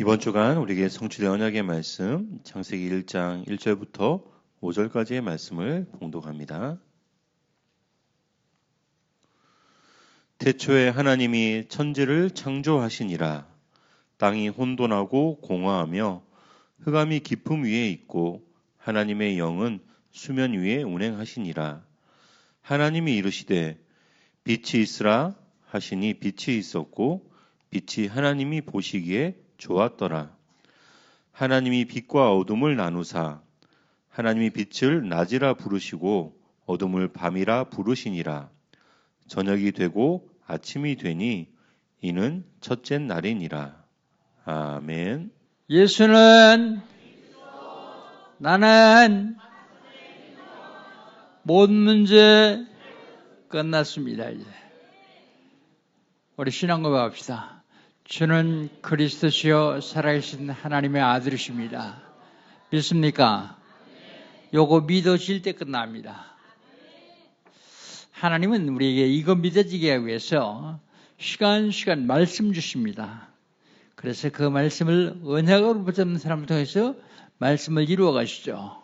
이번 주간 우리에게 성취된 언약의 말씀 창세기 1장 1절부터 5절까지의 말씀을 봉독합니다. 태초에 하나님이 천지를 창조하시니라. 땅이 혼돈하고 공허하며 흑암이 깊음 위에 있고 하나님의 영은 수면 위에 운행하시니라. 하나님이 이르시되 빛이 있으라 하시니 빛이 있었고 빛이 하나님이 보시기에 좋았더라. 하나님이 빛과 어둠을 나누사 하나님이 빛을 낮이라 부르시고 어둠을 밤이라 부르시니라. 저녁이 되고 아침이 되니 이는 첫째 날이니라. 아멘. 예수는 나는 모든 문제 끝났습니다. 이제 우리 신앙 고백합시다. 주는 그리스도시요 살아계신 하나님의 아들이십니다. 믿습니까? 요거 믿어질 때 끝납니다. 하나님은 우리에게 이거 믿어지게 하기 위해서 시간 말씀 주십니다. 그래서 그 말씀을 언약으로 붙잡는 사람을 통해서 말씀을 이루어 가시죠.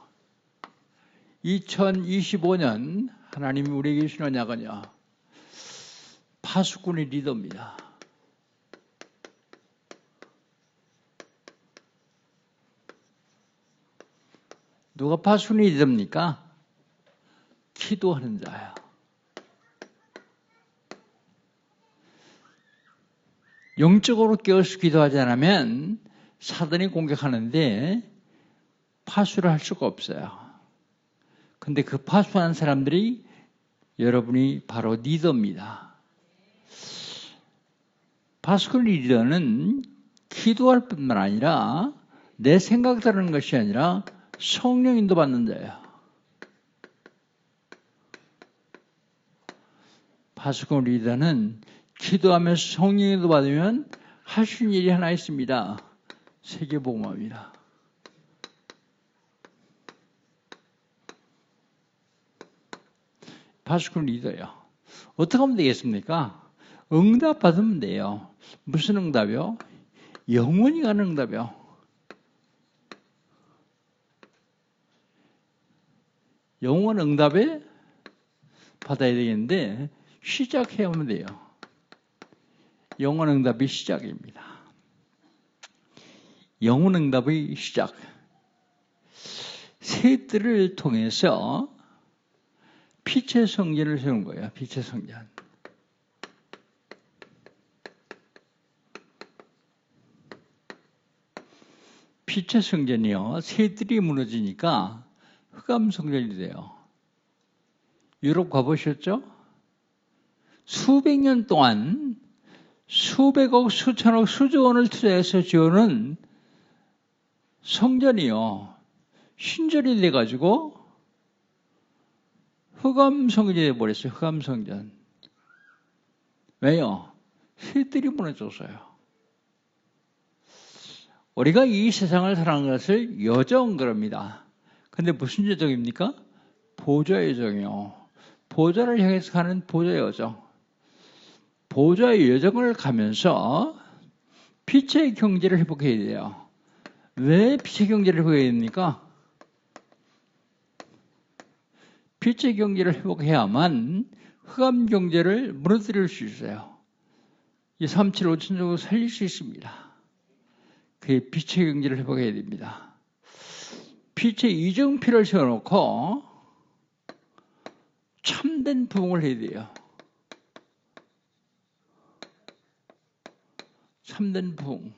2025년 하나님이 우리에게 주신 언약은요, 파수꾼의 리더입니다. 누가 파수꾼의 리더입니까? 기도하는 자예요. 영적으로 깨어서 기도하지 않으면 사단이 공격하는데 파수를 할 수가 없어요. 근데 그 파수하는 사람들이 여러분이 바로 리더입니다. 파수꾼 리더는 기도할 뿐만 아니라 내 생각대로 하는 것이 아니라 성령 인도받는 자예요. 파수꾼 리더는 기도하면서 성령 인도 받으면 할 수 있는 일이 하나 있습니다. 세계복음화입니다. 파수꾼 리더요. 어떻게 하면 되겠습니까? 응답 받으면 돼요. 무슨 응답이요? 영원히 가는 응답이요. 영원 응답에 받아야 되겠는데 시작해야 하면 돼요. 영원 응답이 시작입니다. 영원 응답의 시작. 새 뜰을 통해서 빛의 성전을 세운 거예요. 빛의 성전. 빛의 성전이요. 새 뜰이 무너지니까 흑암 성전이 돼요. 유럽 가보셨죠? 수백 년 동안 수백억, 수천억, 수조 원을 투자해서 지어놓은 성전이요. 신전이 돼가지고 흑암 성전이 돼버렸어요. 흑암 성전. 왜요? 새들이 무너져서요. 우리가 이 세상을 살아가는 것을 여정 그럽니다. 근데 무슨 여정입니까? 보좌 여정이요. 보좌를 향해서 가는 보좌 여정. 보좌의 여정을 가면서 빛의 경제를 회복해야 돼요. 왜 빛의 경제를 회복해야 됩니까? 빛의 경제를 회복해야만 흑암 경제를 무너뜨릴 수 있어요. 이 375천족을 살릴 수 있습니다. 그게 빛의 경제를 회복해야 됩니다. 빛의 이정표를 세워놓고 참된 부흥을 해야 돼요. 참된 부흥.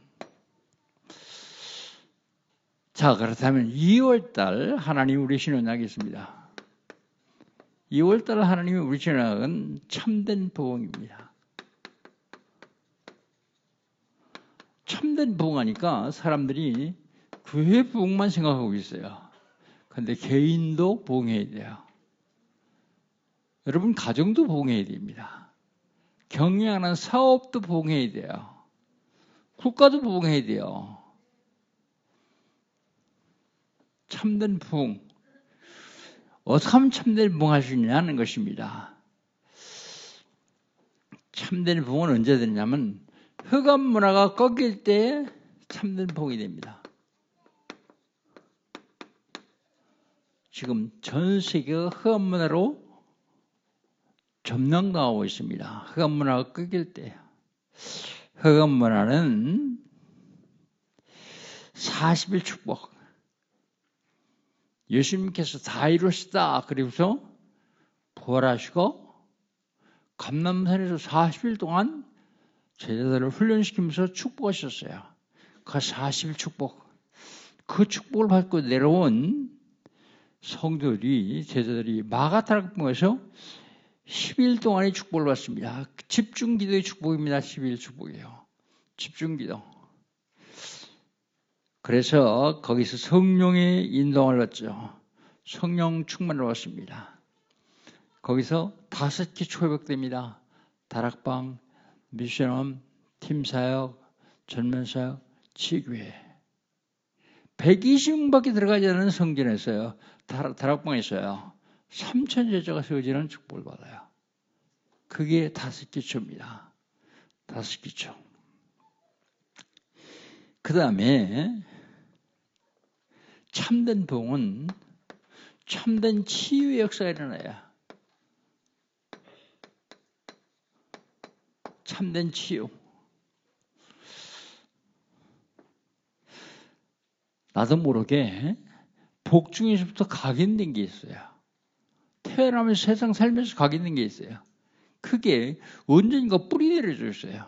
자, 그렇다면 2월달 하나님 우리 신언약이 있습니다. 2월달 하나님이 우리 신언약은 참된 부흥입니다. 참된 부흥하니까 사람들이 교회 부흥만 생각하고 있어요. 그런데 개인도 부흥해야 돼요. 여러분 가정도 부흥해야 됩니다. 경영하는 사업도 부흥해야 돼요. 국가도 부흥해야 돼요. 참된 부흥. 어떻게 하면 참된 부흥할 수 있냐는 것입니다. 참된 부흥은 언제 되냐면 흑암 문화가 꺾일 때 참된 복이 됩니다. 지금 전 세계가 흑암 문화로 점령당하고 있습니다. 흑암 문화가 끊길 때 흑암 문화는 40일 축복. 예수님께서 다 이루시다. 그리고서 부활하시고 감람산에서 40일 동안 제자들을 훈련시키면서 축복하셨어요. 그 40일 축복. 그 축복을 받고 내려온 성도들이, 제자들이 마가다락방에서 10일 동안의 축복을 받습니다. 집중기도의 축복입니다. 10일 축복이에요. 집중기도. 그래서 거기서 성령의 인도를 받죠. 성령 충만을 받습니다. 거기서 5개 초회복됩니다. 다락방, 미션홈, 팀사역, 전면사역, 지교회. 120명밖에 들어가지 않은 성전에서요. 다락방에서요. 3천 제자가 세워지는 축복을 받아요. 그게 5개 초입니다. 5개 초. 그 다음에 참된 봉은 참된 치유의 역사가 일어나요. 참된 치유. 나도 모르게 복 중에서부터 각인된 게 있어요. 태어나면서 세상 살면서 각인된 게 있어요. 그게 언젠가 뿌리 내려줬어요.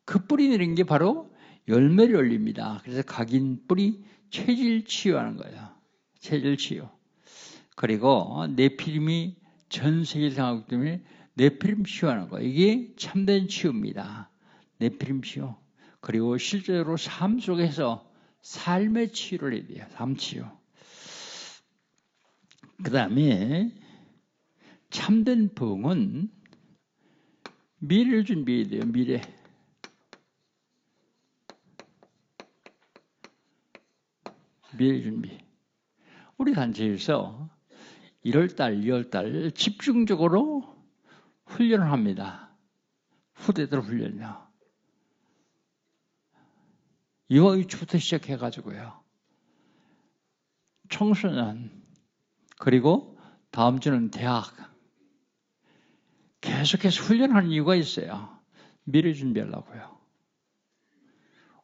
그 뿌리 내린 게 바로 열매를 올립니다. 그래서 각인 뿌리 체질 치유하는 거예요. 체질 치유. 그리고 네피림이 전 세계를 당하기 때문에 네피림 치유하는 거. 이게 참된 치유입니다. 네피림 치유. 그리고 실제로 삶 속에서 삶의 치유를 해야 돼요. 삶 치유. 그 다음에 참된 부흥은 미래를 준비해야 돼요. 미래. 미래 준비. 우리 단체에서 1월달, 2월달 집중적으로 훈련을 합니다. 후대들 훈련이요. 2월 6일부터 시작해가지고요. 청소년, 그리고 다음 주는 대학. 계속해서 훈련하는 이유가 있어요. 미래 준비하려고요.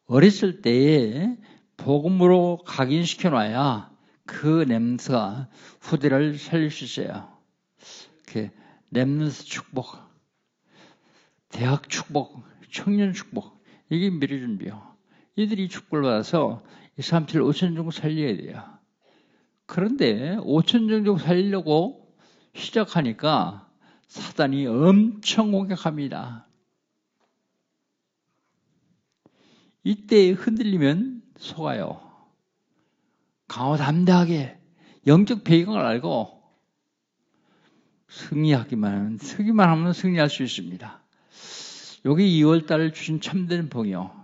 어렸을 때에 복음으로 각인시켜놔야 그 렘넌트가 후대를 살릴 수 있어요. 렘넌트 축복, 대학 축복, 청년 축복, 이게 미래 준비요. 이들이 축복을 받아서 이 사람들 5천 정도 살려야 돼요. 그런데 5천 정도 살리려고 시작하니까 사단이 엄청 공격합니다. 이때 흔들리면 속아요. 강호 담대하게 영적 배경을 알고 승리하기만 하면 승리할 수 있습니다. 여기 2월달 주신 참된 복이요.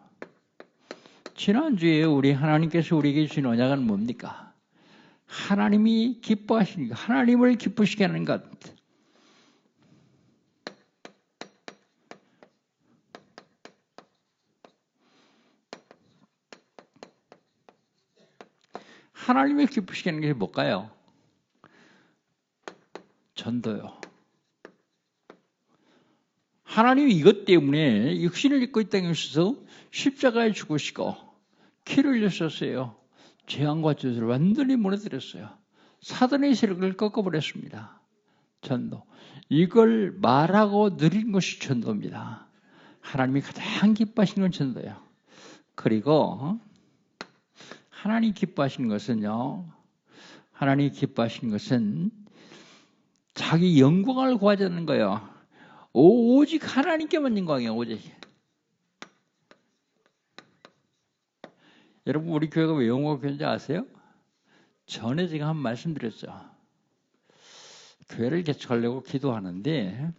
지난주에 우리 하나님께서 우리에게 주신 언약은 뭡니까? 하나님이 기뻐하시니까 하나님을 기쁘시게 하는 것. 하나님을 기쁘시게 하는 게 뭘까요? 전도요. 하나님이 이것 때문에 육신을 입고 이 땅에 오셔서 십자가에 죽으시고 피를 흘리셨어요. 재앙과 저주를 완전히 무너뜨렸어요. 사단의 세력을 꺾어버렸습니다. 전도. 이걸 말하고 누린 것이 전도입니다. 하나님이 가장 기뻐하시는 건 전도예요. 그리고 하나님 기뻐하시는 것은요. 하나님 기뻐하시는 것은 자기 영광을 구하지 않는 거예요. 오직 하나님께만 영광이에요. 오직. 여러분 우리 교회가 왜 영광교회인지 아세요? 전에 제가 한번 말씀드렸죠. 교회를 개척하려고 기도하는데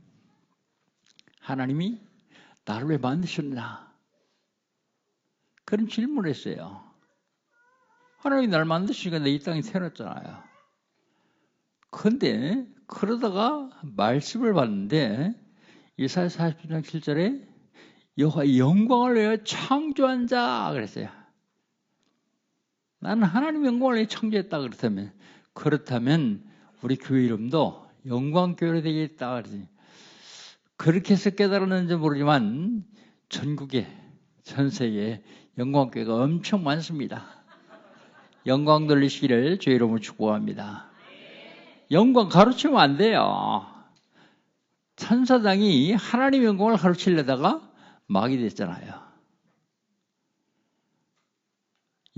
하나님이 나를 왜 만드셨나? 그런 질문을 했어요. 하나님이 나를 만드시니까 내 이 땅에 태어났잖아요. 그런데 그러다가 말씀을 봤는데 이사야 40장 7절에 여호와 영광을 위하여 창조한 자 그랬어요. 나는 하나님 영광을 위해 창조했다 그렇다면 우리 교회 이름도 영광교회로 되겠다 그러지. 그렇게 해서 깨달았는지 모르지만 전국에 전 세계에 영광교회가 엄청 많습니다. 영광 돌리시기를 주의 이름으로 축복합니다. 영광 가르치면 안 돼요. 천사장이 하나님 영광을 가르치려다가 막이 됐잖아요.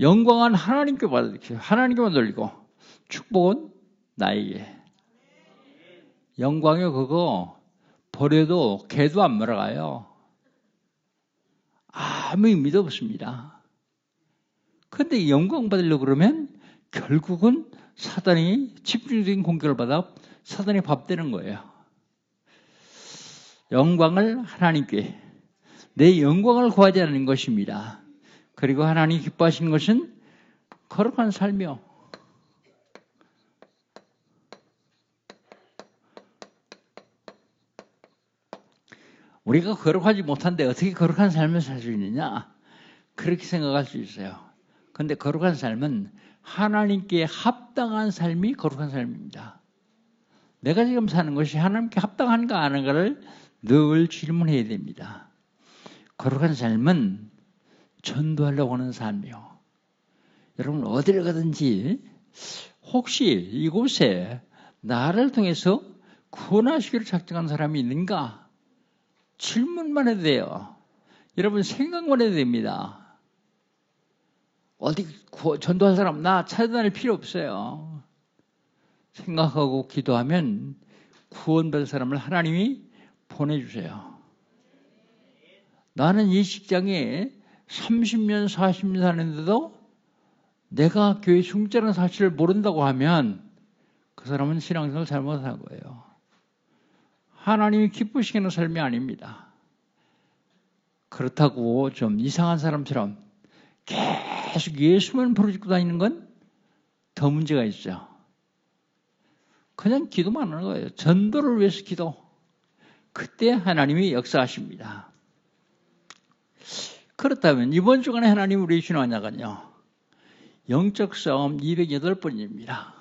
영광은 하나님께 받으십시오. 하나님께만 돌리고 축복은 나에게. 영광이 그거 버려도 개도 안 물어가요. 아무 의미도 없습니다. 그런데 영광 받으려고 그러면 결국은 사단이 집중적인 공격을 받아 사단이 밥되는 거예요. 영광을 하나님께, 내 영광을 구하지 않는 것입니다. 그리고 하나님이 기뻐하시는 것은 거룩한 삶이요. 우리가 거룩하지 못한데 어떻게 거룩한 삶을 살 수 있느냐? 그렇게 생각할 수 있어요. 그런데 거룩한 삶은 하나님께 합당한 삶이 거룩한 삶입니다. 내가 지금 사는 것이 하나님께 합당한가 아닌가를 늘 질문해야 됩니다. 거룩한 삶은 전도하려고 하는 삶이요. 여러분 어디를 가든지 혹시 이곳에 나를 통해서 구원하시기를 작정한 사람이 있는가? 질문만 해도 돼요. 여러분 생각만 해도 됩니다. 어디 전도할 사람 나 찾아다닐 필요 없어요. 생각하고 기도하면 구원받을 사람을 하나님이 보내주세요. 나는 이 직장에 30년, 40년 사는데도 내가 교회 중자라는 사실을 모른다고 하면 그 사람은 신앙생활을 잘못한 거예요. 하나님이 기쁘시는 삶이 아닙니다. 그렇다고 좀 이상한 사람처럼 계속 예수만 부르짖고 다니는 건 더 문제가 있죠. 그냥 기도만 하는 거예요. 전도를 위해서 기도. 그때 하나님이 역사하십니다. 그렇다면 이번 주간에 하나님 우리 주신 언약은요. 영적 싸움 208번입니다.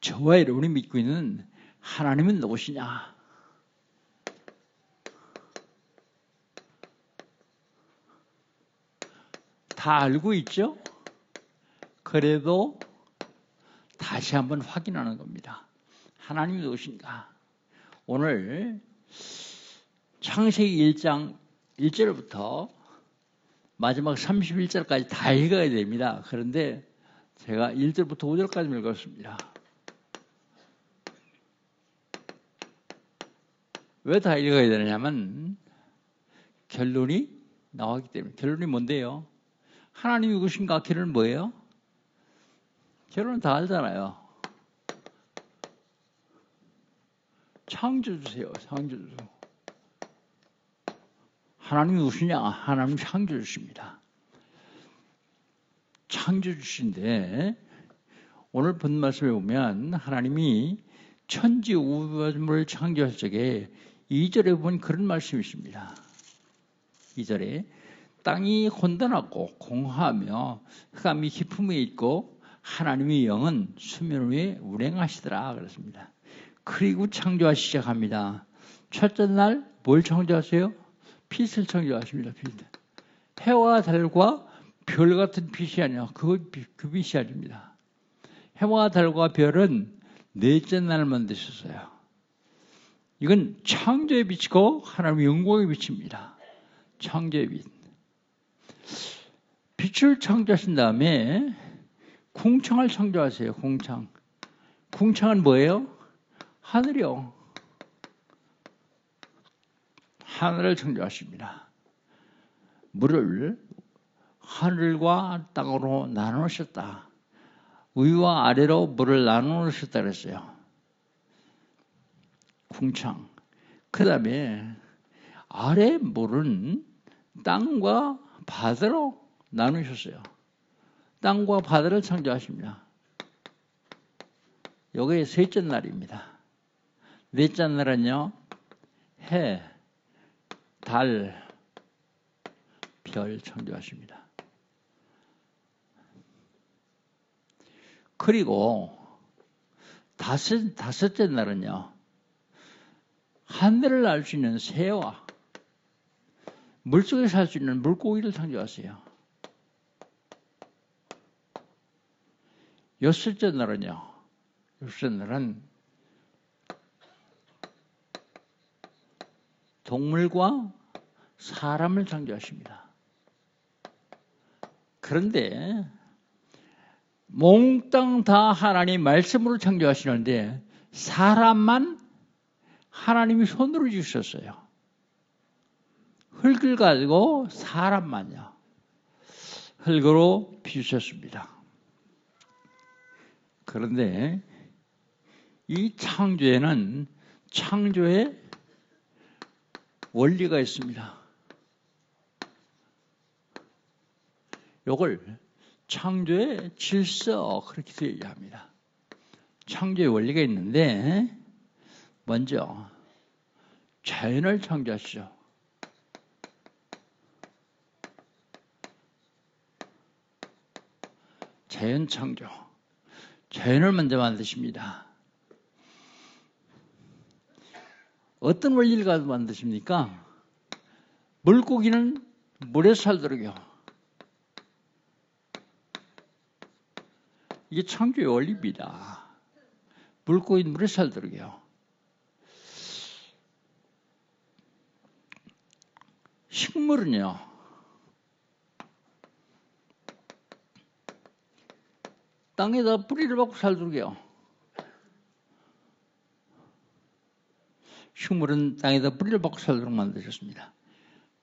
저와 여러분이 믿고 있는 하나님은 누구시냐? 다 알고 있죠? 그래도 다시 한번 확인하는 겁니다. 하나님이 누구신가? 오늘 창세기 1장 1절부터 마지막 31절까지 다 읽어야 됩니다. 그런데 제가 1절부터 5절까지 읽었습니다. 왜 다 읽어야 되느냐면 결론이 나왔기 때문에. 결론이 뭔데요? 하나님이 누구신가? 결론은 뭐예요? 결론은 다 알잖아요. 창조주세요. 창조주. 하나님이 누구시냐? 하나님 창조주십니다. 창조주신데 오늘 본 말씀에 보면 하나님이 천지 우주를 창조할 적에 2절에 보면 그런 말씀이 있습니다. 2절에 땅이 혼돈하고 공허하며 흑암이 깊음에 있고 하나님의 영은 수면 위에 운행하시더라 그랬습니다. 그리고 창조하기 시작합니다. 첫째 날 뭘 창조하세요? 빛을 창조하십니다. 빛. 해와 달과 별 같은 빛이 아니라 그 빛이 아닙니다. 해와 달과 별은 넷째 날 만드셨어요. 이건 창조의 빛이고 하나님의 영광의 빛입니다. 창조의 빛. 빛을 창조하신 다음에 궁창을 창조하세요. 궁창. 궁창은 뭐예요? 하늘이요. 하늘을 창조하십니다. 물을 하늘과 땅으로 나누셨다. 위와 아래로 물을 나누셨다 그랬어요. 궁창. 그 다음에 아래 물은 땅과 바다로 나누셨어요. 땅과 바다를 창조하십니다. 요게 셋째 날입니다. 넷째 날은요, 해, 달, 별 창조하십니다. 그리고 다섯째 날은요, 하늘을 날 수 있는 새와 물속에 살 수 있는 물고기를 창조하세요. 여섯째 날은요, 여섯째 날은 동물과 사람을 창조하십니다. 그런데 몽땅 다 하나님 말씀으로 창조하시는데 사람만 하나님이 손으로 지으셨어요. 흙을 가지고 사람만요. 흙으로 빚으셨습니다. 그런데 이 창조에는 창조의 원리가 있습니다. 이걸 창조의 질서 그렇게 얘기합니다. 창조의 원리가 있는데 먼저 자연을 창조하시죠. 자연 창조. 자연을 먼저 만드십니다. 어떤 원리를 가지고 만드십니까? 물고기는 물에 살도록요. 이게 창조의 원리입니다. 물고기는 물에 살도록요. 식물은요, 땅에다 뿌리를 박고 살도록요. 식물은 땅에다 뿌리를 박고 살도록 만드셨습니다.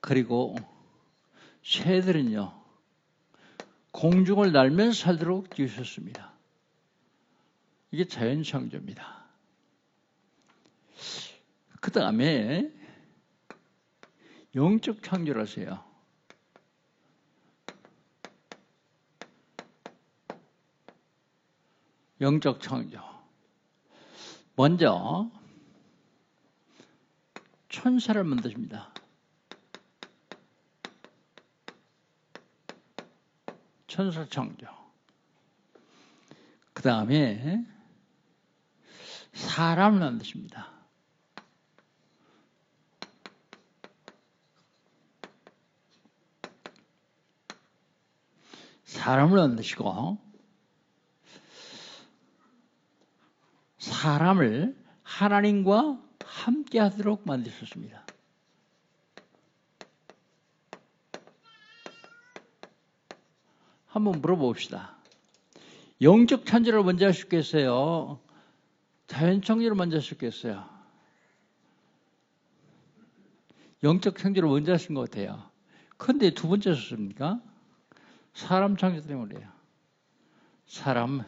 그리고 새들은요, 공중을 날면서 살도록 지으셨습니다. 이게 자연 창조입니다. 그 다음에 영적 창조를 하세요. 영적 창조. 먼저 천사를 만드십니다. 천사 창조. 그 다음에 사람을 만드십니다. 사람을 만드시고 사람을 하나님과 함께 하도록 만드셨습니다. 한번 물어봅시다. 영적 창조를 먼저 하셨겠어요? 자연 창조를 먼저 하셨겠어요? 영적 창조를 먼저 하신 것 같아요. 그런데 두 번째 하셨습니까? 사람 창조 때문에요. 사람은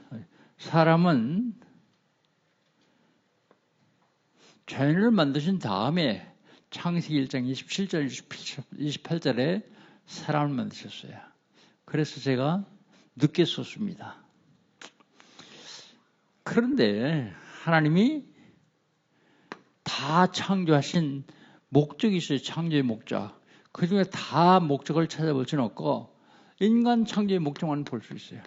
자연을 만드신 다음에 창세기 1장 27절, 28절에 사람을 만드셨어요. 그래서 제가 늦게 썼습니다. 그런데 하나님이 다 창조하신 목적이 있어요. 창조의 목적. 그 중에 다 목적을 찾아볼 수는 없고 인간 창조의 목적만 볼 수 있어요.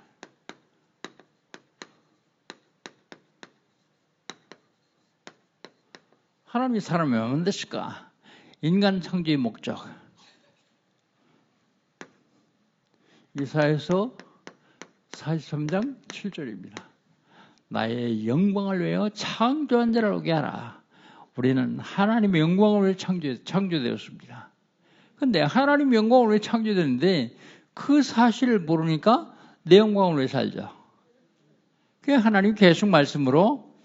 하나님이 사람을 왜 만드실까? 인간 창조의 목적. 이사야서 43장 7절입니다. 나의 영광을 위하여 창조한 자를 오게 하라. 우리는 하나님의 영광을 위해 창조되었습니다. 그런데 하나님의 영광을 위해 창조됐는데 그 사실을 모르니까 내 영광을 위해 살죠. 그래서 하나님 계속 말씀으로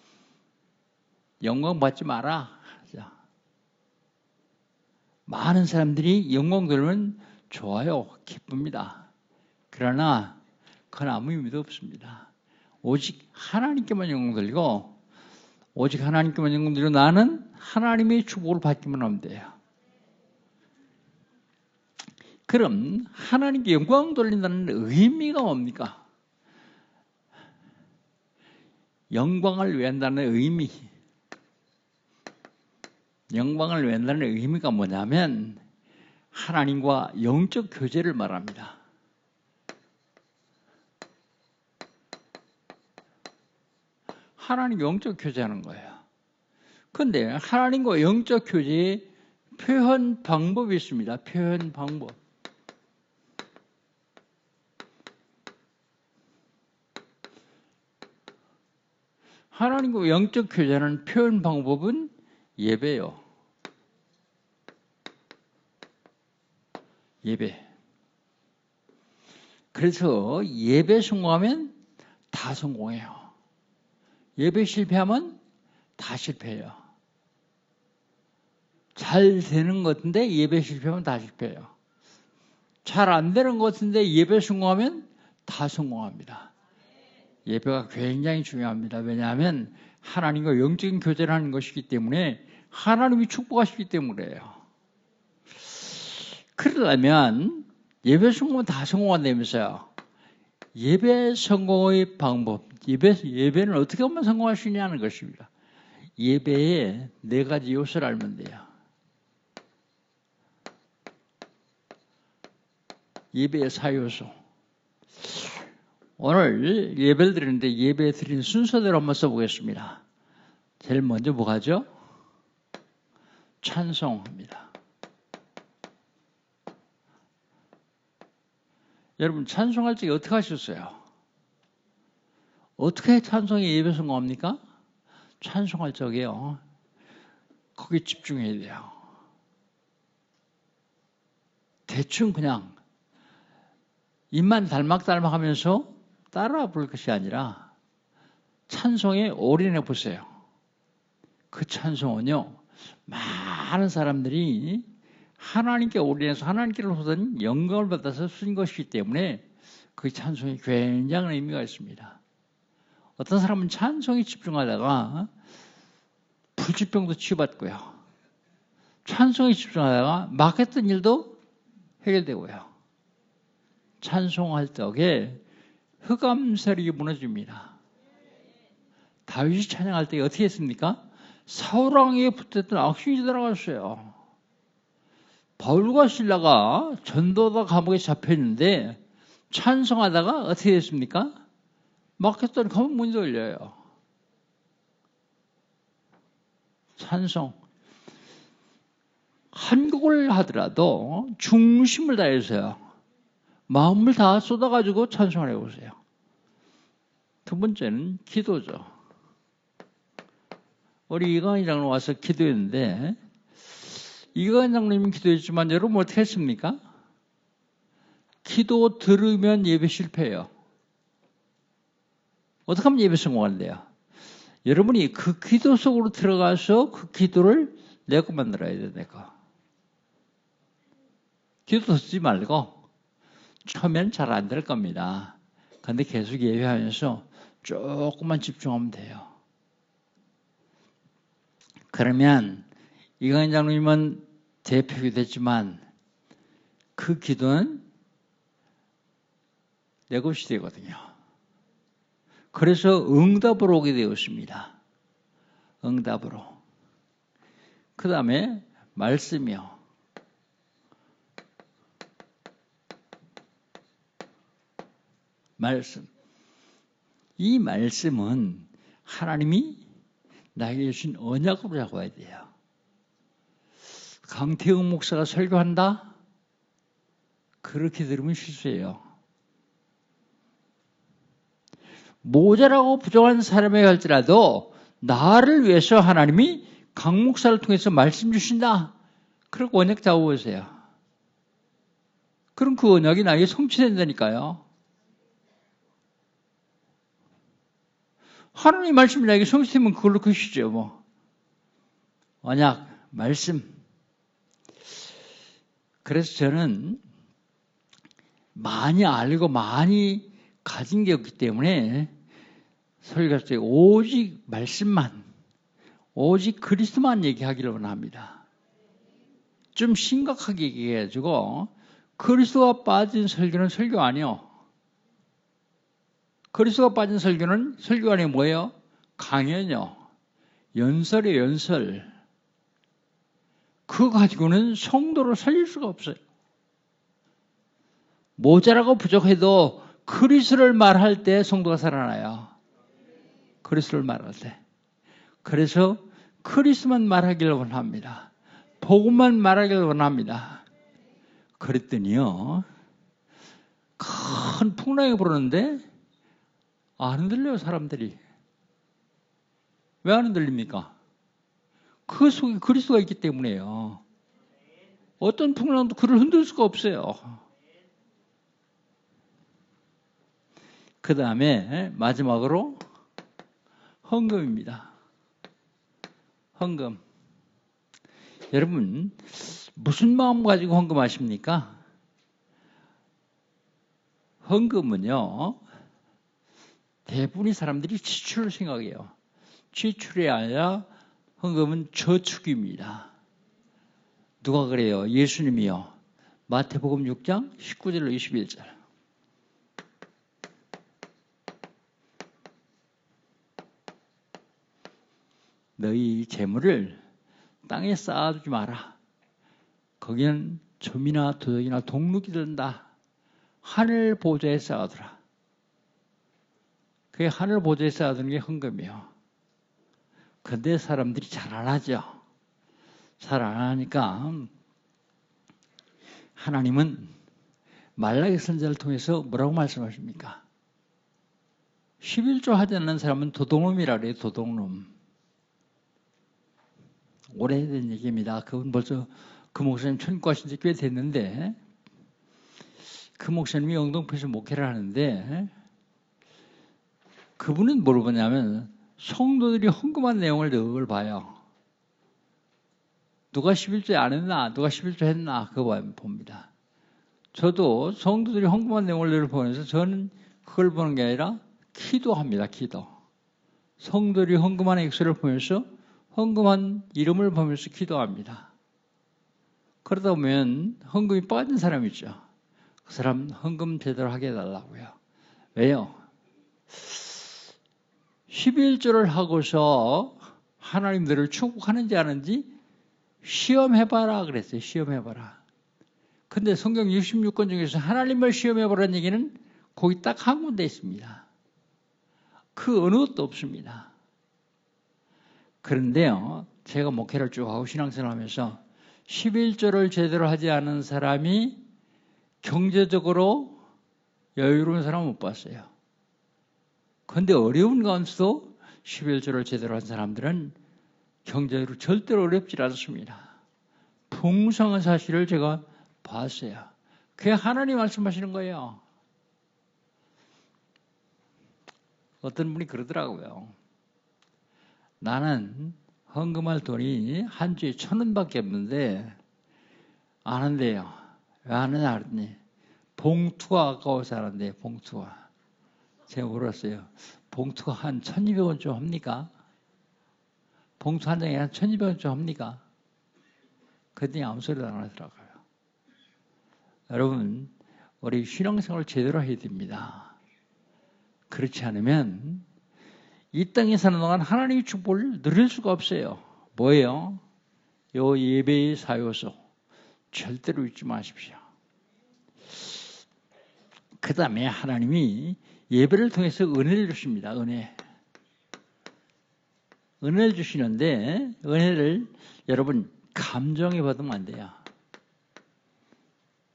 영광 받지 마라. 많은 사람들이 영광 돌면 좋아요. 기쁩니다. 그러나 그건 아무 의미도 없습니다. 오직 하나님께만 영광 돌리고 오직 하나님께만 영광 돌리고 나는 하나님의 축복을 받기만 하면 돼요. 그럼 하나님께 영광 돌린다는 의미가 뭡니까? 영광을 위한다는 의미, 영광을 위한다는 의미가 뭐냐면 하나님과 영적 교제를 말합니다. 하나님 영적 교제하는 거예요. 그런데 하나님과 영적 교제의 표현 방법이 있습니다. 표현 방법. 하나님과 영적 교제하는 표현 방법은 예배요. 예배. 그래서 예배 성공하면 다 성공해요. 예배 실패하면 다 실패해요. 잘 되는 것 같은데 예배 실패하면 다 실패해요. 잘 안 되는 것 같은데 예배 성공하면 다 성공합니다. 예배가 굉장히 중요합니다. 왜냐하면 하나님과 영적인 교제를 하는 것이기 때문에 하나님이 축복하시기 때문에요. 그러려면 예배 성공은 다 성공한다면서요. 예배 성공의 방법, 예배는 어떻게 하면 성공할 수 있냐는 것입니다. 예배에 4가지 요소를 알면 돼요. 예배의 4요소. 오늘 예배를 드리는데 예배 드리는 순서대로 한번 써보겠습니다. 제일 먼저 뭐 하죠? 찬송합니다. 여러분 찬송할 적에 어떻게 하셨어요? 어떻게 찬송이 예배 성공합니까? 찬송할 적에요. 거기에 집중해야 돼요. 대충 그냥 입만 달막달막 하면서 따라 부를 것이 아니라 찬송에 올인해 보세요. 그 찬송은요, 많은 사람들이 하나님께 올인해서 하나님께로서는 영광을 받아서 쓴 것이기 때문에 그 찬송이 굉장한 의미가 있습니다. 어떤 사람은 찬송에 집중하다가 불치병도 치유받고요. 찬송에 집중하다가 막혔던 일도 해결되고요. 찬송할 적에 흑암세력이 무너집니다. 다윗이 찬양할 때 어떻게 했습니까? 사울왕에게 붙었던 악신이 들어갔어요. 바울과 실라가 전도다 감옥에 잡혀있는데 찬송하다가 어떻게 됐습니까? 막혔던 감옥 문이 열려요. 찬송. 한 곡을 하더라도 중심을 다해서요. 마음을 다 쏟아가지고 찬송을 해보세요. 두 번째는 기도죠. 우리 이강희 장로 와서 기도했는데 이강희 장로님은 기도했지만 여러분 어떻게 했습니까? 기도 들으면 예배 실패해요. 어떻게 하면 예배 성공한대요? 여러분이 그 기도 속으로 들어가서 그 기도를 내고 만들어야 돼요. 내가. 기도 듣지 말고 처음엔 잘 안 될 겁니다. 근데 계속 예배하면서 조금만 집중하면 돼요. 그러면 이강인 장로님은 대표가 됐지만 그 기도는 내 것이 되거든요. 그래서 응답으로 오게 되었습니다. 응답으로. 그 다음에 말씀이요. 말씀. 이 말씀은 하나님이 나에게 주신 언약으로 잡아야 돼요. 강태웅 목사가 설교한다? 그렇게 들으면 실수예요. 모자라고 부정한 사람에게 할지라도 나를 위해서 하나님이 강 목사를 통해서 말씀 주신다. 그리고 언약 잡아보세요. 그럼 그 언약이 나에게 성취된다니까요. 하나님 말씀이 나에게 성취되면 그걸로 끝이죠. 뭐. 언약, 말씀. 그래서 저는 많이 알고 많이 가진 게 없기 때문에 설교할 때 오직 말씀만, 오직 그리스도만 얘기하기를 원합니다. 좀 심각하게 얘기해가지고 그리스도가 빠진 설교는 설교 아니요. 그리스도가 빠진 설교는 설교 안에 뭐예요? 강연요, 연설의 연설, 그거 가지고는 성도를 살릴 수가 없어요. 모자라고 부족해도 그리스도를 말할 때 성도가 살아나요. 그리스도를 말할 때. 그래서 그리스도만 말하기를 원합니다. 복음만 말하기를 원합니다. 그랬더니요, 큰 풍랑이 불었는데 안 흔들려요, 사람들이. 왜 안 흔들립니까? 그 속에 그리스도가 있기 때문에요. 어떤 풍랑도 그를 흔들 수가 없어요. 그 다음에 마지막으로 헌금입니다. 헌금. 여러분, 무슨 마음 가지고 헌금하십니까? 헌금은요, 대부분의 사람들이 지출을 생각해요. 지출이 아니라 헌금은 저축입니다. 누가 그래요? 예수님이요. 마태복음 6장 19절로 21절. 너희 재물을 땅에 쌓아두지 마라. 거기는 점이나 도둑이나 동룩이 든다. 하늘 보좌에 쌓아두라. 그게 하늘 보좌에 쌓아두는 게 헌금이에요. 근데 사람들이 잘 안 하죠. 잘 안 하니까 하나님은 말라기 선지자를 통해서 뭐라고 말씀하십니까? 11조 하지 않는 사람은 도둑놈이라 그래요. 도둑놈. 오래된 얘기입니다. 그분 벌써 그 목사님 천국 가신 지 꽤 됐는데 그 목사님이 영동포에서 목회를 하는데 그분은 뭘 보냐면 성도들이 헌금한 내용을 늘 봐요. 누가 11조 안 했나? 누가 11조 했나? 그거 봅니다. 저도 성도들이 헌금한 내용을 늘 보면서 저는 그걸 보는 게 아니라 기도합니다. 기도. 성도들이 헌금한 액수를 보면서 헌금한 이름을 보면서 기도합니다. 그러다 보면 헌금이 빠진 사람 있죠. 그 사람 헌금 제대로 하게 해달라고요. 왜요? 11조를 하고서 하나님들을 축복하는지 안 하는지 시험해봐라 그랬어요. 시험해봐라. 근데 성경 66권 중에서 하나님을 시험해보라는 얘기는 거기 딱 한 군데 있습니다. 그 어느 것도 없습니다. 그런데요, 제가 목회를 쭉 하고 신앙생활을 하면서 11조를 제대로 하지 않은 사람이 경제적으로 여유로운 사람은 못 봤어요. 그런데 어려운 가운데서도 11조를 제대로 한 사람들은 경제적으로 절대로 어렵지 않습니다. 풍성한 사실을 제가 봤어요. 그게 하나님 말씀하시는 거예요. 어떤 분이 그러더라고요. 나는 헌금할 돈이 한 주에 1,000원밖에 없는데 안 한대요. 왜 안 하냐 그랬더니 봉투가 아까워서 안 한대요. 봉투가. 제가 물었어요. 봉투가 한 1,200원 좀 합니까? 봉투 한 장에 한 1,200원 좀 합니까? 그랬더니 아무 소리도 안 하더라고요. 여러분, 우리 신앙생활을 제대로 해야 됩니다. 그렇지 않으면 이 땅에 사는 동안 하나님의 축복을 누릴 수가 없어요. 뭐예요? 요 예배의 사요소. 절대로 잊지 마십시오. 그 다음에 하나님이 예배를 통해서 은혜를 주십니다. 은혜를 주시는데 은혜를 여러분 감정에 받으면 안 돼요.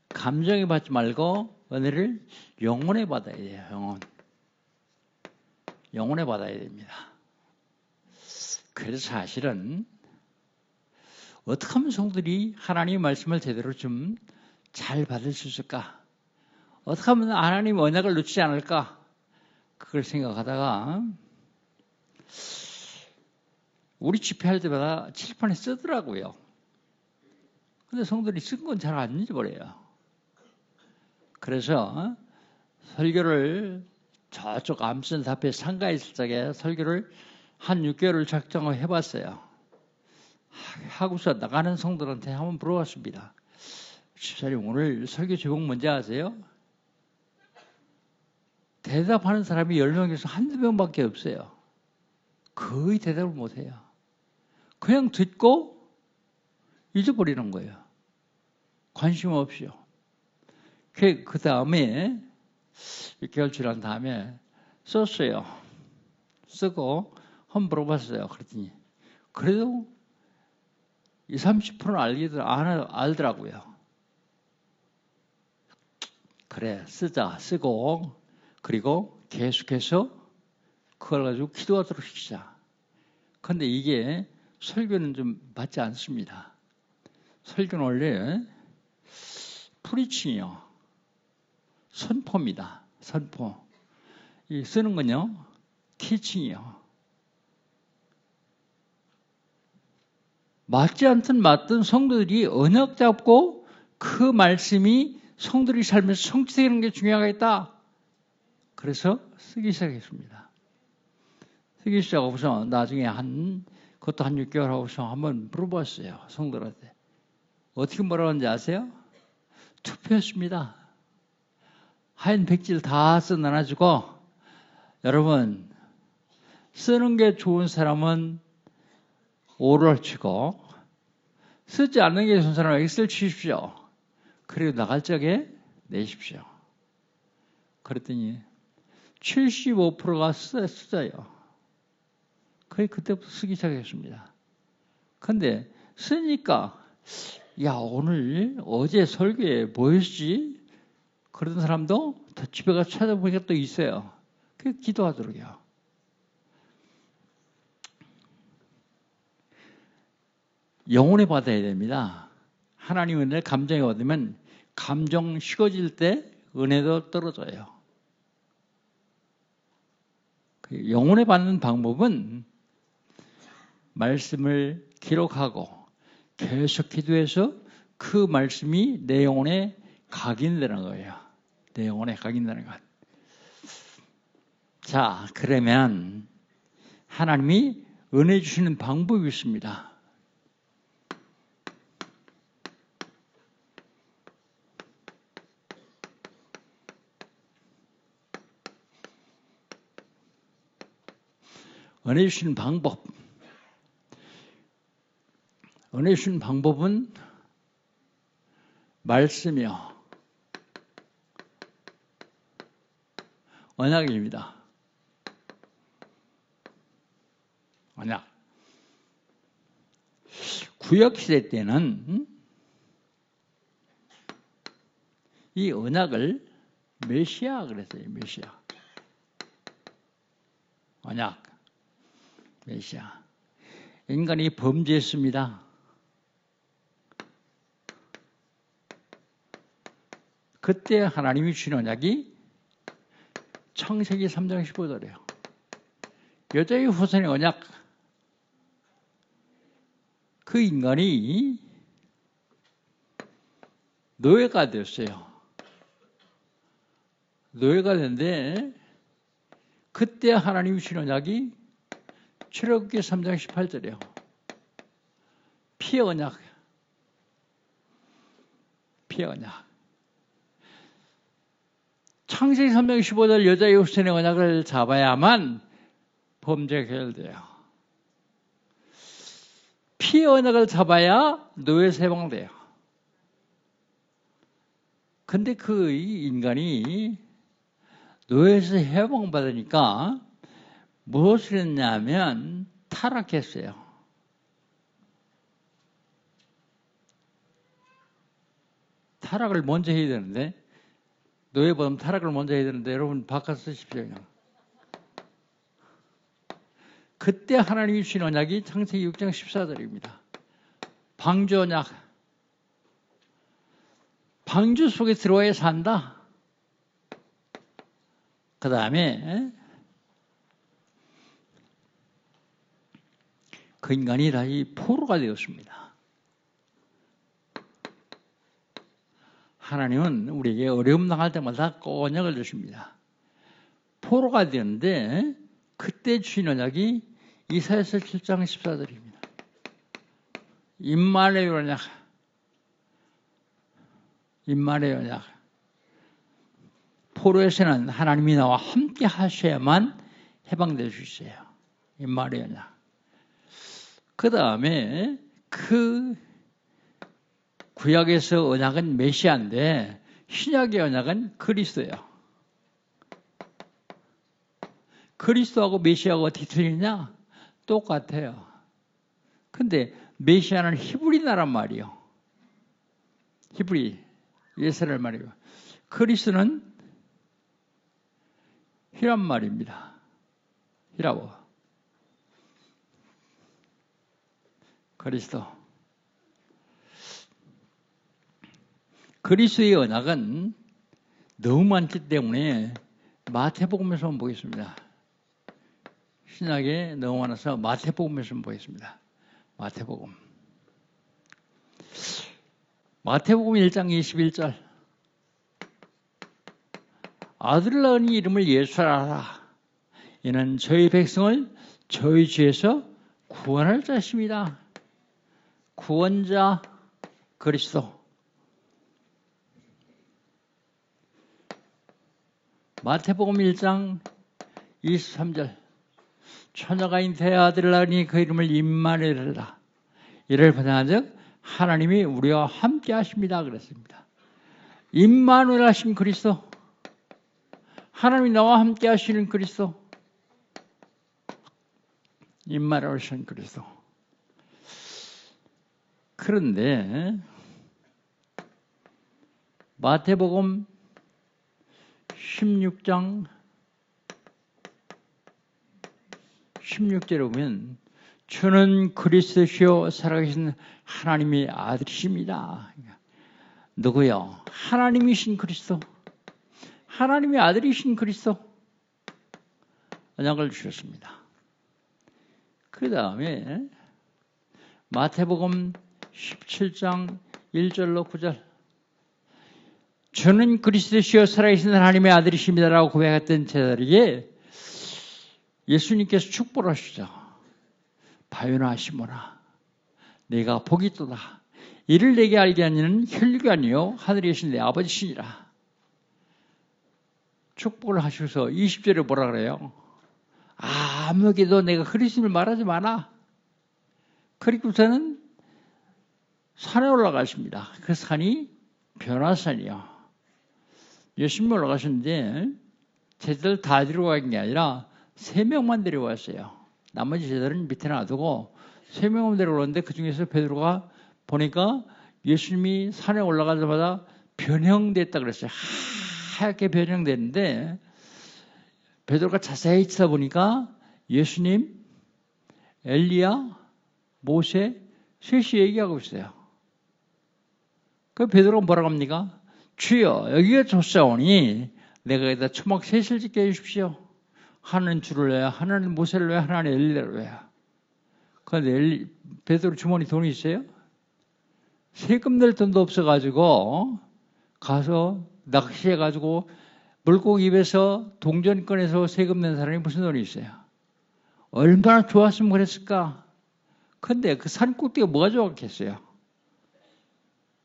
감정에 받지 말고 은혜를 영혼에 받아야 돼요. 영혼에 받아야 됩니다. 그래서 사실은 어떻게 하면 성들이 하나님의 말씀을 제대로 좀 잘 받을 수 있을까? 어떻게 하면 하나님의 언약을 놓치지 않을까? 그걸 생각하다가 우리 집회할 때마다 칠판에 쓰더라고요. 근데 성들이 쓴 건 잘 안 잊어버려요. 그래서 설교를 저쪽 암센 앞에 상가에 있을 적에 설교를 한 6개월을 작정을 해봤어요. 하고서 나가는 성들한테 한번 물어봤습니다. 집사님 오늘 설교 제목 뭔지 아세요? 대답하는 사람이 10명에서 한두 명밖에 없어요. 거의 대답을 못해요. 그냥 듣고 잊어버리는 거예요. 관심 없이요. 그 다음에 개월 지난 다음에 썼어요. 쓰고 한번 물어봤어요. 그랬더니 그래도 20, 30%는 알더라고요. 그래, 쓰고 그리고 계속해서 그걸 가지고 기도하도록 시키자. 그런데 이게 설교는 좀 맞지 않습니다. 설교는 원래 프리칭이요. 선포입니다. 선포. 이 쓰는 건요. 티칭이요. 맞지 않든 맞든 성도들이 언약 잡고 그 말씀이 성도들이 살면서 성취되는 게 중요하겠다. 그래서 쓰기 시작했습니다. 쓰기 시작하고서 나중에 그것도 한 6개월 하고서 한번 물어봤어요. 성도들한테. 어떻게 뭐라고 하는지 아세요? 투표했습니다. 하얀 백지를 다 써놔가지고 여러분 쓰는 게 좋은 사람은 O를 치고 쓰지 않는 게 좋은 사람은 X를 치십시오. 그리고 나갈 적에 내십시오. 그랬더니 75%가 쓰자요. 거의 그때부터 쓰기 시작했습니다. 근데 쓰니까 오늘 어제 설교에 뭐였지? 그런 사람도 집에 가서 찾아보니까 또 있어요. 그 기도하도록요. 영혼에 받아야 됩니다. 하나님 은혜를 감정에 받으면 감정 식어질 때 은혜도 떨어져요. 영혼에 받는 방법은 말씀을 기록하고 계속 기도해서 그 말씀이 내 영혼에 각인되는 거예요. 내 영혼에 각인되는 것. 자, 그러면 하나님이 은혜 주시는 방법이 있습니다. 은혜 주시는 방법. 은혜 주시는 방법은 말씀이요. 언약입니다. 언약. 구약시대 때는 이 언약을 메시아 그랬어요. 메시아. 언약. 메시아. 인간이 범죄했습니다. 그때 하나님이 주신 언약이 창세기 3장 15절이에요. 여자의 후손의 언약. 그 인간이 노예가 됐어요. 노예가 됐는데 그때 하나님이 주신 언약이 출애굽기 3장 18절이에요. 피의 언약. 피의 언약. 창세기 3장 15절 여자의 후손의 언약을 잡아야만 범죄가 해결돼요. 피의 언약을 잡아야 노예에서 해방돼요. 근데 그 인간이 노예에서 해방받으니까 무엇을 했냐면 타락했어요. 타락을 먼저 해야 되는데 노예보다는 타락을 먼저 해야 되는데 여러분 바꿔 쓰십시오. 그때 하나님이 주신 언약이 창세기 6장 14절입니다. 방주 언약. 방주 속에 들어와야 산다. 그 다음에 그 인간이 다시 포로가 되었습니다. 하나님은 우리에게 어려움 당할 때마다 꼭 언약을 주십니다. 포로가 되었는데 그때 주신 언약이 이사야서 7장 14절입니다. 임마누엘 언약. 임마누엘 언약. 포로에서는 하나님이 나와 함께 하셔야만 해방될 수 있어요. 임마누엘 언약. 그 다음에 그 구약에서 언약은 메시아인데 신약의 언약은 그리스도예요. 그리스도하고 메시아가 어떻게 틀리냐? 똑같아요. 근데 메시아는 히브리 나란 말이에요. 히브리, 이스라엘 말이고. 그리스도는 히란 말입니다. 히라고. 그리스도. 그리스도의 언약은 너무 많기 때문에 마태복음에서 한번 보겠습니다. 신약에 너무 많아서 마태복음에서 한번 보겠습니다. 마태복음 1장 21절. 아들을 낳으니 이름을 예수라 하라. 이는 저희 백성을 저희 죄에서 구원할 자십니다. 구원자 그리스도. 마태복음 1장 23절. 처녀가 잉태해 아들을 낳으니 그 이름을 임마누엘이라. 이를 번역한즉 하나님이 우리와 함께 하십니다 그랬습니다. 임마누엘 하신 그리스도. 하나님이 나와 함께 하시는 그리스도. 임마누엘 하신 그리스도. 그런데 마태복음 16장 16절에 보면 주는 그리스도시요 살아계신 하나님의 아들이십니다. 누구요? 하나님이신 그리스도. 하나님의 아들이신 그리스도. 언약을 주셨습니다. 그 다음에 마태복음 17장 1절로 9절. 주는 그리스도시요 살아계신 하나님의 아들이십니다라고 고백했던 제자에게 예수님께서 축복을 하시죠. 바요나 시모나 내가 복이 있도다. 이를 내게 알게 하니는 혈육이 아니요 하늘에 계신 내 아버지시니라. 축복을 하셔서 20절에 뭐라 그래요? 아무에게도 내가 그리스도를 말하지 마라. 그리고서는 산에 올라가십니다. 그 산이 변화산이요. 예수님 올라가셨는데 제자들 다 데려간 게 아니라 3명만 데려왔어요. 나머지 제자들은 밑에 놔두고 3명만 데려오는데 그 중에서 베드로가 보니까 예수님이 산에 올라가자마자 변형됐다 그랬어요. 하얗게 변형됐는데 베드로가 자세히 쳐다보니까 예수님, 엘리야, 모세 셋이 얘기하고 있어요. 그 베드로가 뭐라고 합니까? 주여 여기가 좋사오니 내가 여기다 초막 셋을 짓게 해주십시오. 하나는 주를 왜야, 하나는 모세를 왜야, 하나는 엘리야를 왜야. 그런데 베드로 주머니 돈이 있어요? 세금 낼 돈도 없어가지고 가서 낚시해가지고 물고기 입에서 동전 꺼내서 세금 낸 사람이 무슨 돈이 있어요? 얼마나 좋았으면 그랬을까? 근데 그 산 꼭대기가 뭐가 좋았겠어요?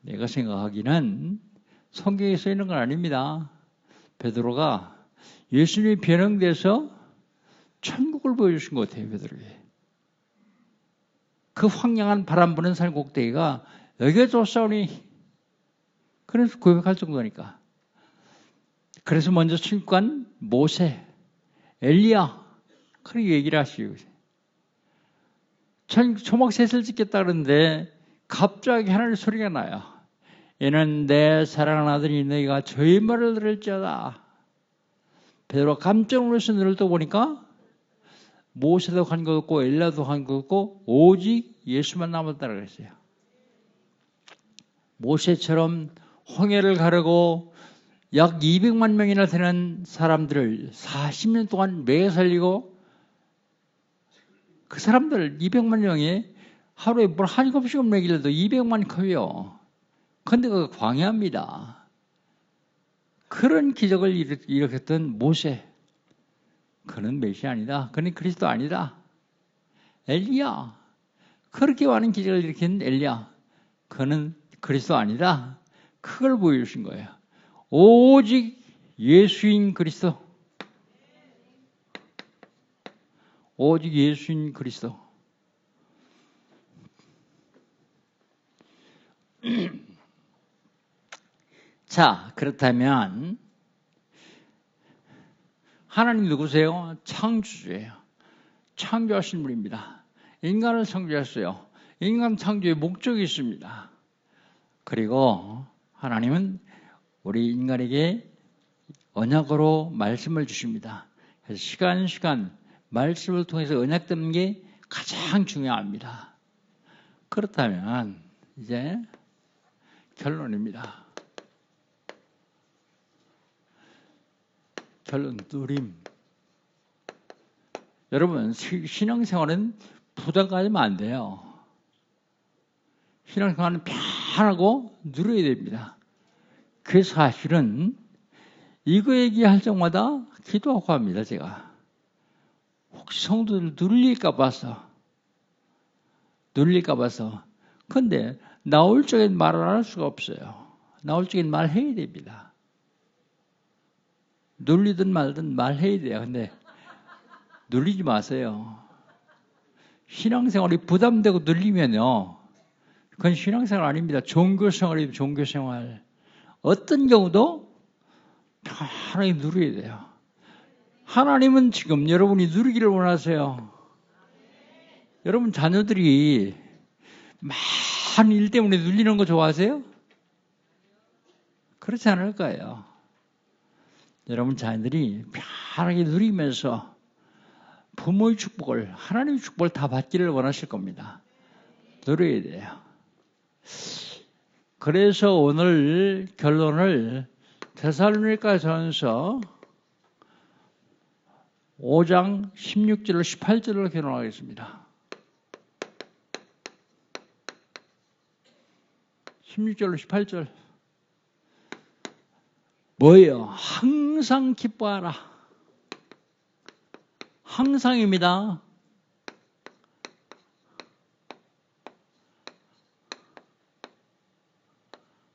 내가 생각하기는 성경에 써 있는 건 아닙니다. 베드로가 예수님이 변형돼서 천국을 보여주신 것 같아요, 베드로에게. 그 황량한 바람 부는 산 꼭대기가 여기가 좋사오니 그래서 고백할 정도니까. 그래서 먼저 친구간 모세, 엘리야 그렇게 얘기를 하시고 초막셋을 짓겠다 그러는데 갑자기 하나님 소리가 나요. 이는 내 사랑하는 아들이 너희가 저희 말을 들을지어다. 베드로가 깜짝 놀라서 눈을 떠보니까 모세도 간 것 없고 엘리야도 간 것 없고 오직 예수만 남았다고 그랬어요. 모세처럼 홍해를 가르고 약 200만 명이나 되는 사람들을 40년 동안 매여 살리고 그 사람들 200만 명이 하루에 물 한 컵씩은 먹이려도 200만 컵이요. 그런데 그 광야입니다. 그런 기적을 일으켰던 모세, 그는 메시아 아니다. 그는 그리스도 아니다. 엘리야, 그렇게 많은 기적을 일으킨 엘리야, 그는 그리스도 아니다. 그걸 보여주신 거예요. 오직 예수인 그리스도. 오직 예수인 그리스도. 자, 그렇다면 하나님 누구세요? 창조주예요. 창조하신 분입니다. 인간을 창조했어요. 인간 창조의 목적이 있습니다. 그리고 하나님은 우리 인간에게 언약으로 말씀을 주십니다. 그래서 시간 말씀을 통해서 언약 맺는 게 가장 중요합니다. 그렇다면 이제 결론입니다. 결론 누림. 여러분 신앙생활은 부담 가지면 안 돼요. 신앙생활은 편하고 누려야 됩니다. 그 사실은 이거 얘기할 적마다 기도하고 합니다. 제가 혹시 성도들 눌릴까 봐서 근데 나올 적엔 말을 안 할 수가 없어요. 나올 적엔 말해야 됩니다. 눌리든 말든 말해야 돼요. 근데 눌리지 마세요. 신앙생활이 부담되고 눌리면요, 그건 신앙생활 아닙니다. 종교생활이에요. 종교생활. 어떤 경우도 편하게 누려야 돼요. 하나님은 지금 여러분이 누리기를 원하세요. 여러분 자녀들이 많은 일 때문에 눌리는 거 좋아하세요? 그렇지 않을 거예요. 여러분 자녀들이 편하게 누리면서 부모의 축복을, 하나님의 축복을 다 받기를 원하실 겁니다. 누려야 돼요. 그래서 오늘 결론을 데살로니가전서 5장 16절로 18절로 결론하겠습니다. 16절로 18절. 뭐예요? 항상 기뻐하라. 항상입니다.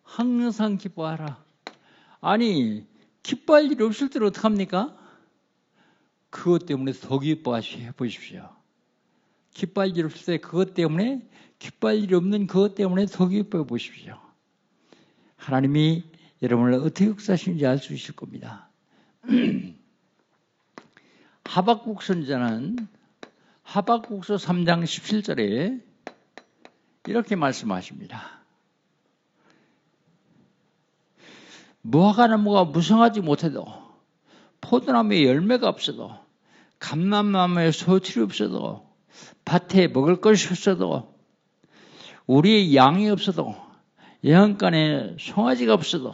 항상 기뻐하라. 아니, 기뻐할 일이 없을 때는 어떡합니까? 그것 때문에 더 기뻐해 보십시오. 기뻐할 일이 없을 때 그것 때문에, 기뻐할 일이 없는 그것 때문에 더 기뻐해 보십시오. 하나님이 여러분을 어떻게 역사하시는지 알 수 있을 겁니다. 하박국 선지자는 하박국서 3장 17절에 이렇게 말씀하십니다. 무화과나무가 무성하지 못해도, 포도나무에 열매가 없어도, 감람나무에 소출이 없어도, 밭에 먹을 것이 없어도, 우리의 양이 없어도, 영안간에 송아지가 없어도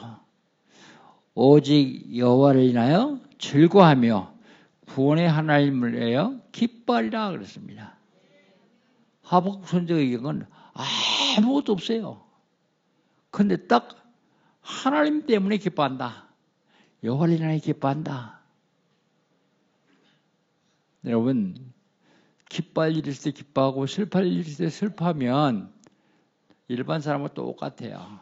오직 여호와를 인하여 즐거워하며 구원의 하나님을 위하여 기뻐하리라 그랬습니다. 하박국 선지자의 경우는 아무것도 없어요. 그런데 딱 하나님 때문에 기뻐한다. 여호와를 인하여 기뻐한다. 여러분, 기뻐할 일이 있을 때 기뻐하고 슬퍼할 일이 있을 때 슬퍼하면 일반 사람은 똑같아요.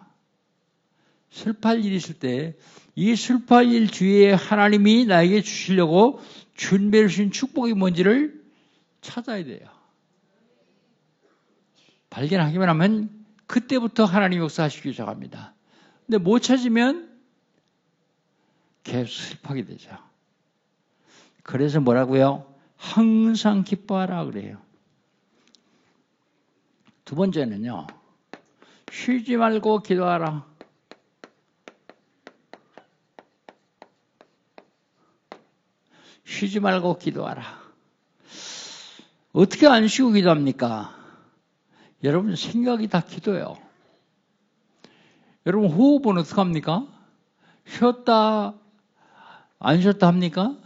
슬퍼할 일이 있을 때 이 슬퍼할 일 주위에 하나님이 나에게 주시려고 준비해 주신 축복이 뭔지를 찾아야 돼요. 발견하기만 하면 그때부터 하나님 역사하시기 시작합니다. 근데 못 찾으면 계속 슬퍼하게 되죠. 그래서 뭐라고요? 항상 기뻐하라 그래요. 두 번째는요, 쉬지 말고 기도하라. 쉬지 말고 기도하라. 어떻게 안 쉬고 기도합니까? 여러분 생각이 다 기도예요. 여러분 호흡은 어떻게 합니까? 쉬었다 안 쉬었다 합니까?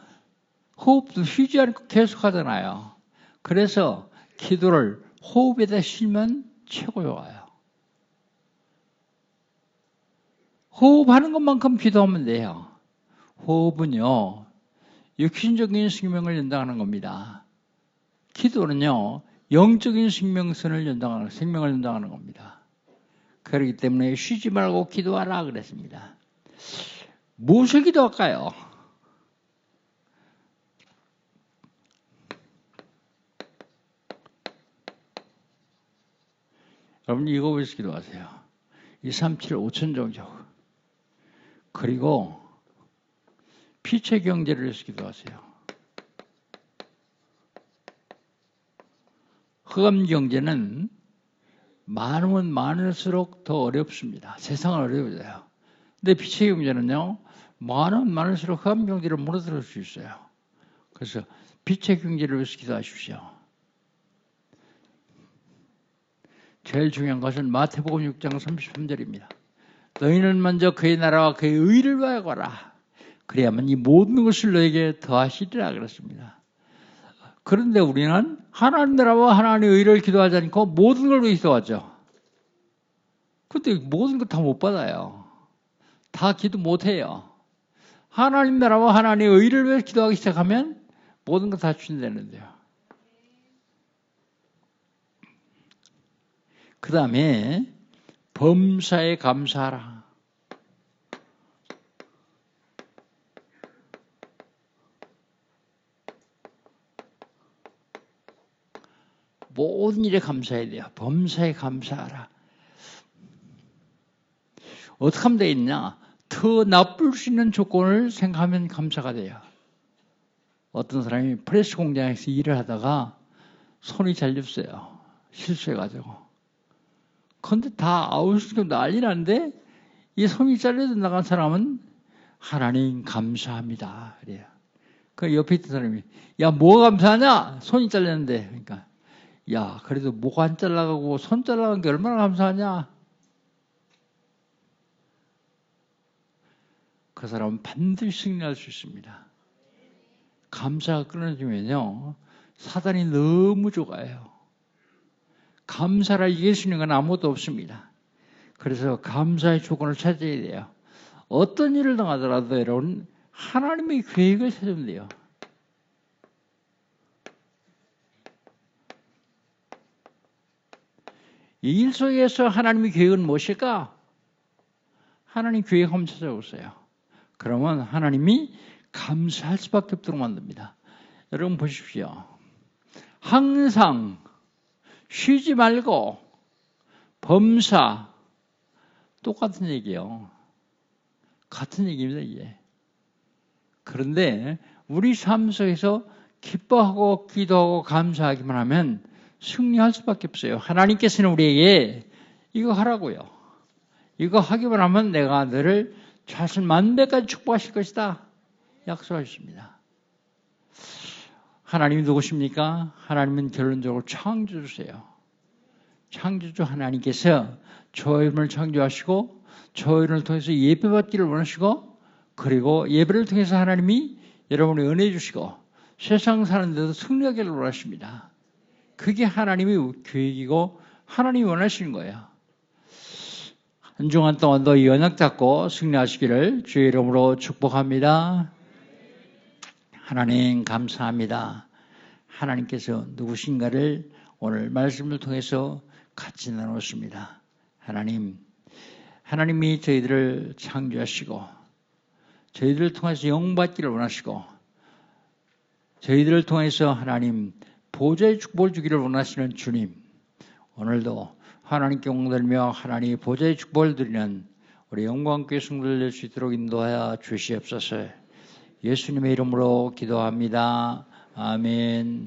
호흡도 쉬지 않고 계속 하잖아요. 그래서 기도를 호흡에다 쉬면 최고 좋아요. 호흡하는 것만큼 기도하면 돼요. 호흡은요, 육신적인 생명을 연장하는 겁니다. 기도는요, 영적인 생명을 연장하는 겁니다. 그렇기 때문에 쉬지 말고 기도하라 그랬습니다. 무엇을 기도할까요? 여러분 이거 위해서 기도하세요. 237 5천 종족. 그리고 피체 경제를 위해서 기도하세요. 흑암 경제는 많으면 많을수록 더 어렵습니다. 세상은 어려워져요. 근데 피체 경제는요, 많으면 많을수록 흑암 경제를 무너뜨릴 수 있어요. 그래서 피체 경제를 위해서 기도하십시오. 제일 중요한 것은 마태복음 6장 33절입니다. 너희는 먼저 그의 나라와 그의 의를 구하거라. 그래야만 이 모든 것을 너에게 더하시리라 그랬습니다. 그런데 우리는 하나님 나라와 하나님의 의를 기도하지 않고 모든 걸 기도하죠. 근데 모든 거 다 못 받아요. 다 기도 못 해요. 하나님 나라와 하나님의 의를 위해 기도하기 시작하면 모든 거 다 주신다는데요. 그 다음에 범사에 감사하라. 모든 일에 감사해야 돼요. 범사에 감사하라. 어떻게 하면 되겠냐? 더 나쁠 수 있는 조건을 생각하면 감사가 돼요. 어떤 사람이 프레스 공장에서 일을 하다가 손이 잘렸어요. 실수해가지고. 근데 다 아웃시키고 난리 났는데 이 손이 잘려서 나간 사람은 하나님 감사합니다. 그래요. 그 옆에 있던 사람이 야, 뭐가 감사하냐? 손이 잘렸는데. 그러니까 야, 그래도 목 안 잘라가고 손 잘라간 게 얼마나 감사하냐? 그 사람은 반드시 승리할 수 있습니다. 감사가 끊어지면요, 사단이 너무 좋아요. 감사를 이길 수 있는 건 아무것도 없습니다. 그래서 감사의 조건을 찾아야 돼요. 어떤 일을 당하더라도 여러분, 하나님의 계획을 찾으면 돼요. 이 일 속에서 하나님의 계획은 무엇일까? 하나님 계획 한번 찾아보세요. 그러면 하나님이 감사할 수밖에 없도록 만듭니다. 여러분 보십시오. 항상 쉬지 말고 범사 똑같은 얘기예요. 같은 얘기입니다, 이게. 그런데 우리 삶 속에서 기뻐하고 기도하고 감사하기만 하면 승리할 수밖에 없어요. 하나님께서는 우리에게 이거 하라고요. 이거 하기만 하면 내가 너를 자신 만배까지 축복하실 것이다. 약속하셨습니다. 하나님이 누구십니까? 하나님은 결론적으로 창조주세요. 창조주 하나님께서 저희를 창조하시고 저희를 통해서 예배받기를 원하시고 그리고 예배를 통해서 하나님이 여러분의 은혜 주시고 세상 사는 데도 승리하기를 원하십니다. 그게 하나님의 계획이고 하나님이 원하시는 거예요. 한 주간 동안도 이 언약 잡고 승리하시기를 주의 이름으로 축복합니다. 하나님 감사합니다. 하나님께서 누구신가를 오늘 말씀을 통해서 같이 나눴습니다. 하나님이 저희들을 창조하시고 저희들을 통해서 영받기를 원하시고 저희들을 통해서 하나님 보좌의 축복을 주기를 원하시는 주님, 오늘도 하나님께 영광들며 하나님의 보좌의 축복을 드리는 우리 영광교회 성도들 될 수 있도록 인도하여 주시옵소서. 예수님의 이름으로 기도합니다. 아멘.